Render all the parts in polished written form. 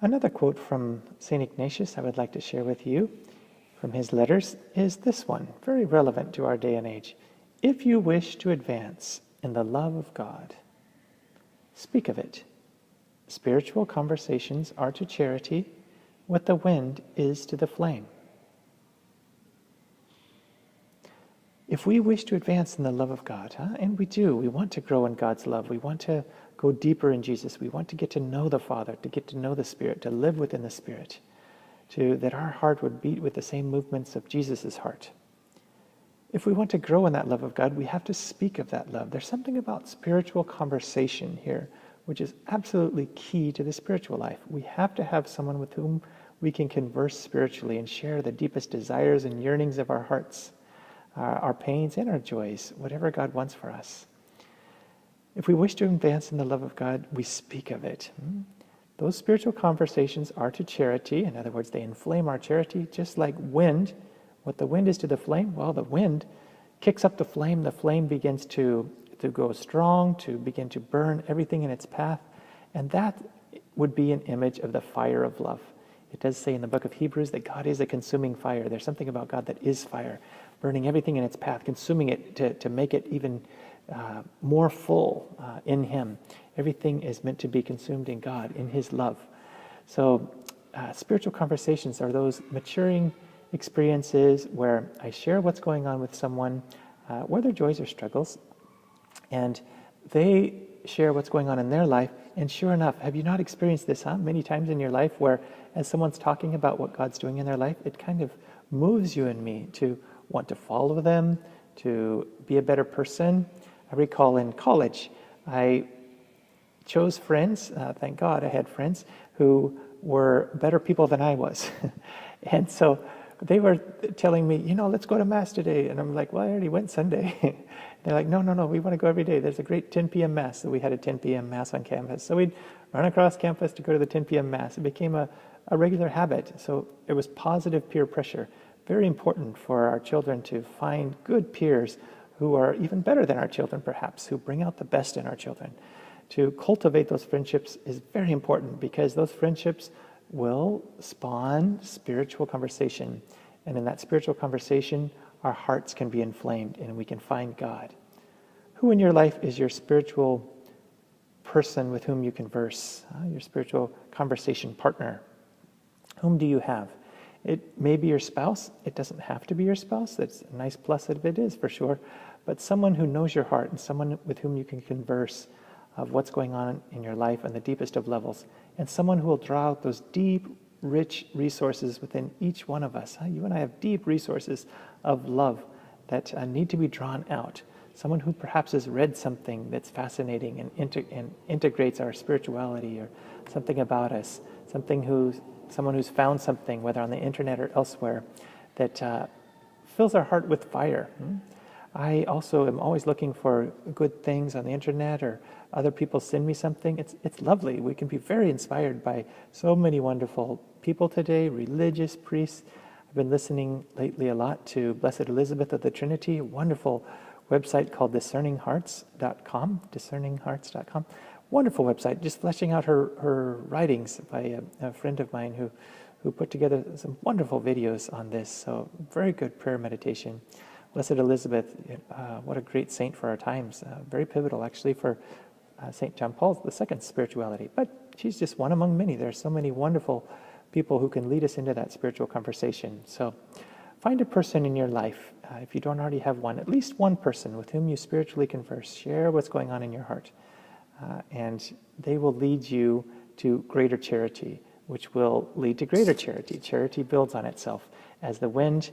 Another quote from St. Ignatius I would like to share with you from his letters is this one, very relevant to our day and age. If you wish to advance in the love of God, speak of it. Spiritual conversations are to charity what the wind is to the flame. If we wish to advance in the love of God, and we do, we want to grow in God's love, we want to go deeper in Jesus, we want to get to know the Father, to get to know the Spirit, to live within the Spirit, that our heart would beat with the same movements of Jesus' heart. If we want to grow in that love of God, we have to speak of that love. There's something about spiritual conversation here, which is absolutely key to the spiritual life. We have to have someone with whom we can converse spiritually and share the deepest desires and yearnings of our hearts, our pains and our joys, whatever God wants for us. If we wish to advance in the love of God, we speak of it. Those spiritual conversations are to charity. In other words, they inflame our charity, just like wind. What the wind is to the flame, well, the wind kicks up the flame begins to go strong, to begin to burn everything in its path, and that would be an image of the fire of love. It does say in the book of Hebrews that God is a consuming fire. There's something about God that is fire, burning everything in its path, consuming it to make it even more full in Him. Everything is meant to be consumed in God, in His love. So spiritual conversations are those maturing experiences where I share what's going on with someone, whether joys or struggles, and they share what's going on in their life. And sure enough, have you not experienced this, many times in your life where as someone's talking about what God's doing in their life, it kind of moves you and me to want to follow them, to be a better person. I recall in college, I chose friends, thank God I had friends, who were better people than I was. And so they were telling me, let's go to Mass today. And I'm like, well, I already went Sunday. They're like, no, we want to go every day. There's a great 10 p.m. Mass. So we had a 10 p.m. Mass on campus. So we'd run across campus to go to the 10 p.m. Mass. It became a regular habit. So it was positive peer pressure. Very important for our children to find good peers who are even better than our children, perhaps, who bring out the best in our children. To cultivate those friendships is very important because those friendships will spawn spiritual conversation. And in that spiritual conversation, our hearts can be inflamed and we can find God. Who in your life is your spiritual person with whom you converse, your spiritual conversation partner? Whom do you have? It may be your spouse. It doesn't have to be your spouse. That's a nice plus if it is, for sure. But someone who knows your heart and someone with whom you can converse of what's going on in your life on the deepest of levels. And someone who will draw out those deep, rich resources within each one of us. You and I have deep resources of love that need to be drawn out. Someone who perhaps has read something that's fascinating and integrates our spirituality or something about us. Someone who's found something, whether on the internet or elsewhere, that fills our heart with fire. I also am always looking for good things on the internet or other people send me something. It's lovely. We can be very inspired by so many wonderful people today, religious priests. I've been listening lately a lot to Blessed Elizabeth of the Trinity, a wonderful website called discerninghearts.com. Wonderful website, just fleshing out her writings by a friend of mine who put together some wonderful videos on this. So very good prayer meditation. Blessed Elizabeth, what a great saint for our times. Very pivotal, actually, for St. John Paul II's spirituality. But she's just one among many. There are so many wonderful people who can lead us into that spiritual conversation. So find a person in your life, if you don't already have one, at least one person with whom you spiritually converse. Share what's going on in your heart. And they will lead you to greater charity, which will lead to greater charity. Charity builds on itself. As the wind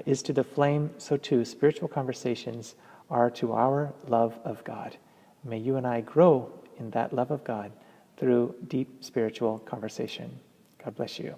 is to the flame, so too spiritual conversations are to our love of God. May you and I grow in that love of God through deep spiritual conversation. God bless you.